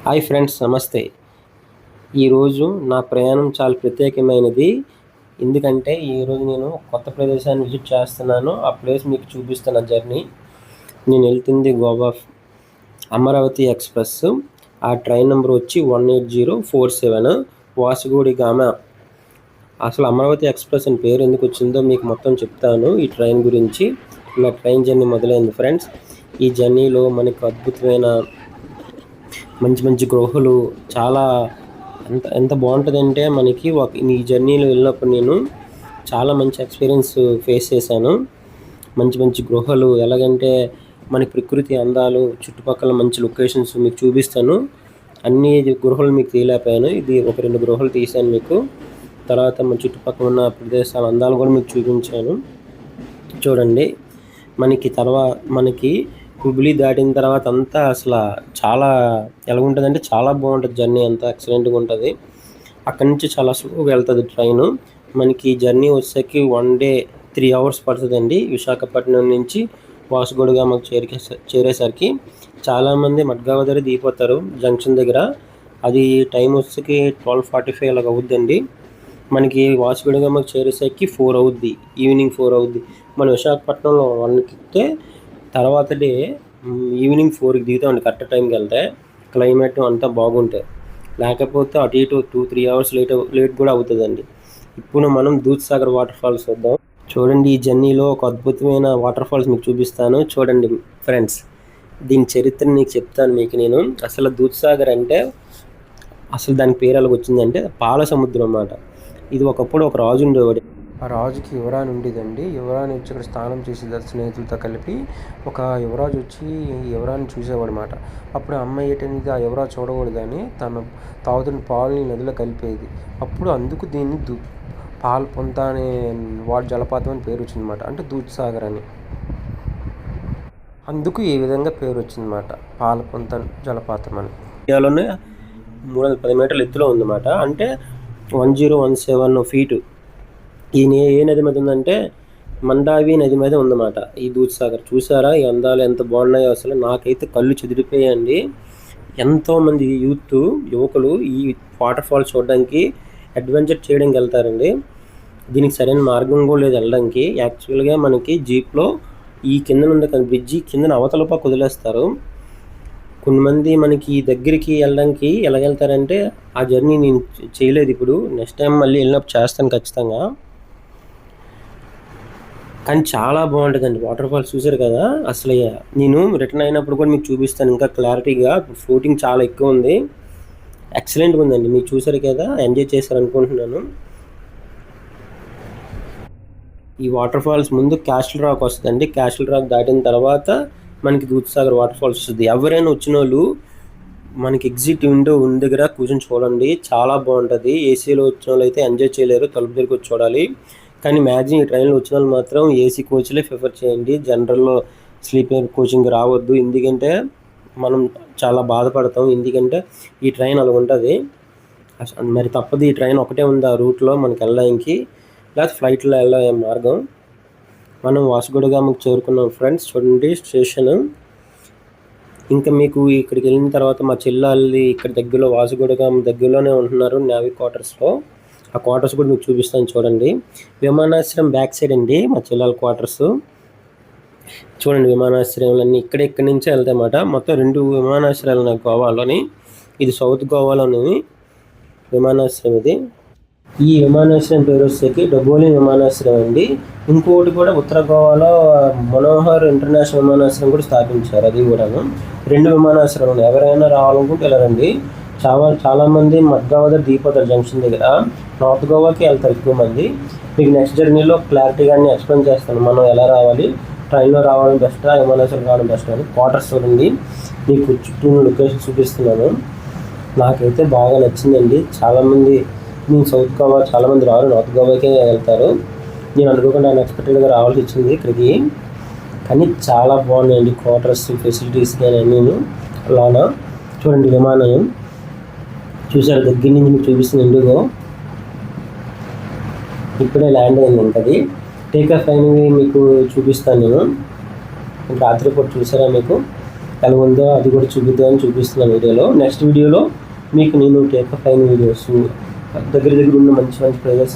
Hi friends, నమస్తే. ఈరోజు నా ప్రయాణం చాలా ప్రత్యేకమైనది. ఎందుకంటే ఈరోజు నేను కొత్త ప్రదేశాన్ని విజిట్ చేస్తున్నాను. ఆ ప్లేస్ మీకు చూపిస్తున్న జర్నీ. నేను వెళ్తుంది గోవా అమరావతి ఎక్స్‌ప్రెస్. ఆ ట్రైన్ నెంబర్ వచ్చి 18047 వాస్కోడి గామా. అసలు అమరావతి ఎక్స్‌ప్రెస్ అని పేరు ఎందుకు వచ్చిందో మీకు మొత్తం చెప్తాను. ఈ ట్రైన్ గురించి. నా ట్రైన్ జర్నీ మొదలైంది ఫ్రెండ్స్. ఈ జర్నీలో మనకు అద్భుతమైన మంచి మంచి గుహలు చాలా ఎంత బాగుంటుందంటే మనకి ఈ జర్నీలో వెళ్ళినప్పుడు నేను చాలా మంచి ఎక్స్పీరియన్స్ ఫేస్ చేశాను. మంచి మంచి గుహలు ఎలాగంటే మనకి ప్రకృతి అందాలు, చుట్టుపక్కల మంచి లొకేషన్స్ మీకు చూపిస్తాను. అన్ని గృహాలు మీకు తీయలేకపోయాను. ఇది ఒక 2 గృహాలు తీశాను మీకు. తర్వాత మన చుట్టుపక్కల ఉన్న ప్రదేశాల అందాలు కూడా మీకు చూపించాను. చూడండి. మనకి హుబ్లీ దాటిన తర్వాత అంతా అసలు చాలా ఎలాగుంటుందంటే చాలా బాగుంటుంది. జర్నీ అంతా ఎక్సలెంట్గా ఉంటుంది. అక్కడి నుంచి చాలా స్లోగా వెళ్తుంది ట్రైను. మనకి జర్నీ వచ్చేసరికి 1 డే 3 అవర్స్ పడుతుందండి. విశాఖపట్నం నుంచి వాస్కోడిగా మాకు చేరేసరికి చాలామంది మడ్గావ దగ్గర దిగిపోతారు జంక్షన్ దగ్గర. అది టైం వచ్చేసరికి 12:45 అలాగ అవుద్దండి. మనకి వాస్కోడిగా మాకు చేరేసరికి 4 అవుద్ది. ఈవినింగ్ 4 అవుద్ది. మనం విశాఖపట్నంలో 1కి ఎక్కితే తర్వాత డే ఈవినింగ్ 4కి దిగుతామండి. కరెక్ట్ టైంకి వెళ్తే క్లైమేట్ అంతా బాగుంటాయి. లేకపోతే అటు ఇటు 2-3 అవర్స్ లేట్ కూడా అవుతుందండి. ఇప్పుడు మనం దూద్సాగర్ వాటర్ ఫాల్స్ చూద్దాం. చూడండి, ఈ జర్నీలో ఒక అద్భుతమైన వాటర్ ఫాల్స్ మీకు చూపిస్తాను. చూడండి ఫ్రెండ్స్, దీని చరిత్ర నీకు చెప్తాను మీకు నేను. అసలు దూద్సాగర్ అంటే అసలు దాని పేరు ఎలాగ వచ్చిందంటే పాల సముద్రం అన్నమాట. ఇది ఒకప్పుడు ఒక రాజు ఉండేవాడు. ఆ రాజుకి యువరాణి ఉండేదండి. యువరాణి వచ్చి ఇక్కడ స్నానం చేసేది స్నేహితులతో కలిపి. ఒక యువరాజు వచ్చి యువరాణి చూసేవాడు అన్నమాట. అప్పుడు అమ్మాయి ఏంటనేది ఆ యువరాజు చూడకూడదని తన తాగుతున్న పాలని నదిలో కలిపేది. అప్పుడు అందుకు దీన్ని పాల పొంత అనే జలపాతం అని పేరు వచ్చిందన్నమాట. అంటే దూద్సాగర్ అని. అందుకు ఈ విధంగా పేరు వచ్చిందన్నమాట, పాల పొంత జలపాతం అని. ఇండియాలోనే 310 మీటర్ల ఎత్తులో ఉందన్నమాట. అంటే 1017 ఫీటు. ఈ ఏ నది మీద ఉందంటే మండావి నది మీద ఉందన్నమాట ఈ దూద్సాగర్. చూసారా ఈ అందాలు ఎంత బాగున్నాయో. అసలు నాకైతే కళ్ళు చెదిరిపోయాయండి. ఎంతోమంది యువకులు ఈ వాటర్ ఫాల్స్ చూడడానికి, అడ్వెంచర్ చేయడానికి వెళ్తారండి. దీనికి సరైన మార్గం కూడా లేదు వెళ్ళడానికి. యాక్చువల్గా మనకి జీప్లో ఈ కింద ఉంది కదా బ్రిడ్జి కింద అవతల పక్క వదిలేస్తారు. కొంతమంది మనకి దగ్గరికి వెళ్ళడానికి ఎలా వెళ్తారంటే ఆ జర్నీ నేను చేయలేదు. ఇప్పుడు నెక్స్ట్ టైం మళ్ళీ వెళ్ళినప్పుడు చేస్తాను ఖచ్చితంగా. కానీ చాలా బాగుంటుందండి వాటర్ ఫాల్స్. చూసారు కదా. అసలు నేను రిటర్న్ అయినప్పుడు కూడా మీకు చూపిస్తాను ఇంకా క్లారిటీగా. ఫ్లోటింగ్ చాలా ఎక్కువ ఉంది. ఎక్సలెంట్గా ఉందండి. మీరు చూసారు కదా, ఎంజాయ్ చేశారు అనుకుంటున్నాను. ఈ వాటర్ ఫాల్స్ ముందు క్యాస్టిల్ రాక్ వస్తుందండి. క్యాస్టిల్ రాక్ దాటిన తర్వాత మనకి దూద్సాగర్ వాటర్ ఫాల్స్ వస్తుంది. ఎవరైనా వచ్చిన వాళ్ళు మనకి ఎగ్జిట్ విండో ఉన్న దగ్గర కూర్చొని చూడండి. చాలా బాగుంటుంది. ఏసీలో వచ్చిన వాళ్ళు అయితే ఎంజాయ్ చేయలేరు, తలుపు దగ్గరికి వచ్చి చూడాలి. కానీ మ్యాక్సిమం ఈ ట్రైన్లో వచ్చిన వాళ్ళు మాత్రం ఏసీ కోచ్లే ప్రిఫర్ చేయండి. జనరల్లో స్లీపర్ కోచింగ్ రావద్దు. ఎందుకంటే మనం చాలా బాధపడతాం. ఎందుకంటే ఈ ట్రైన్ అలా ఉంటుంది. మరి తప్పదు, ఈ ట్రైన్ ఒకటే ఉంది ఆ రూట్లో మనకి వెళ్ళడానికి. లేకపోతే ఫ్లైట్లో వెళ్ళే మార్గం. మనం వాస్కోడిగామాకు చేరుకున్నాం ఫ్రెండ్స్. చూడండి స్టేషన్. ఇంకా మీకు ఇక్కడికి వెళ్ళిన తర్వాత మా చెల్లాలి ఇక్కడ దగ్గరలో వాస్కోడిగామా దగ్గరలోనే ఉంటున్నారు నేవీ క్వార్టర్స్లో. ఆ క్వార్టర్స్ కూడా మీకు చూపిస్తాను చూడండి. విమానాశ్రయం బ్యాక్ సైడ్ అండి మా చెల్లెల క్వార్టర్స్. చూడండి విమానాశ్రయాలన్నీ ఇక్కడి నుంచే వెళ్తాయి అన్నమాట. మొత్తం 2 విమానాశ్రయాలు ఉన్నాయి గోవాలోని. ఇది సౌత్ గోవాలోని విమానాశ్రయం ఇది. ఈ విమానాశ్రయం పేరు వచ్చేసరికి డబోలి విమానాశ్రయం అండి. ఇంకోటి కూడా ఉత్తర గోవాలో మనోహర్ ఇంటర్నేషనల్ విమానాశ్రయం కూడా స్థాపించారు. అది కూడాను 2 విమానాశ్రయాలు ఉన్నాయి. ఎవరైనా రావాలనుకుంటే వెళ్ళరండి. చాలామంది మడ్గావ దగ్గర దిగిపోతారు జంక్షన్ దగ్గర. నార్త్ గోవాకి వెళ్తారు ఎక్కువ మంది. మీకు నెక్స్ట్ జర్నీలో క్లారిటీగా ఎక్స్ప్లెయిన్ చేస్తాను. మనం ఎలా రావాలి, ట్రైన్లో రావడం బెస్టా, విమానాశ్రయం రావడం బెస్ట్ అని. క్వార్టర్స్ చూడండి, మీకు చుట్టూ లొకేషన్ చూపిస్తున్నాను. నాకైతే బాగా నచ్చిందండి. చాలామంది నేను సౌత్ గోవా చాలామంది రారు, నార్త్ గోవాకే వెళ్తారు. నేను అనుకోకుండా అన్ఎక్స్పెక్టెడ్గా రావాల్సి వచ్చింది ఇక్కడికి. కానీ చాలా బాగున్నాయండి క్వార్టర్స్, ఫెసిలిటీస్ కానీ నేను లోన. చూడండి విమానం చూసారు దగ్గర నుంచి మీకు చూపిస్తుంది. ఇండిగో ఇప్పుడే ల్యాండ్ అయింది. ఇంకా అది టేక్ ఆఫ్ అయినవి మీకు చూపిస్తాను నేను. రాత్రిపూట చూసారా మీకు ఎలా ఉందో అది కూడా చూపిద్దామని చూపిస్తున్నాను వీడియోలో. నెక్స్ట్ వీడియోలో మీకు నేను టేకప్ అయిన వీడియోస్ దగ్గర ఉన్న మంచి మంచి ప్లేసెస్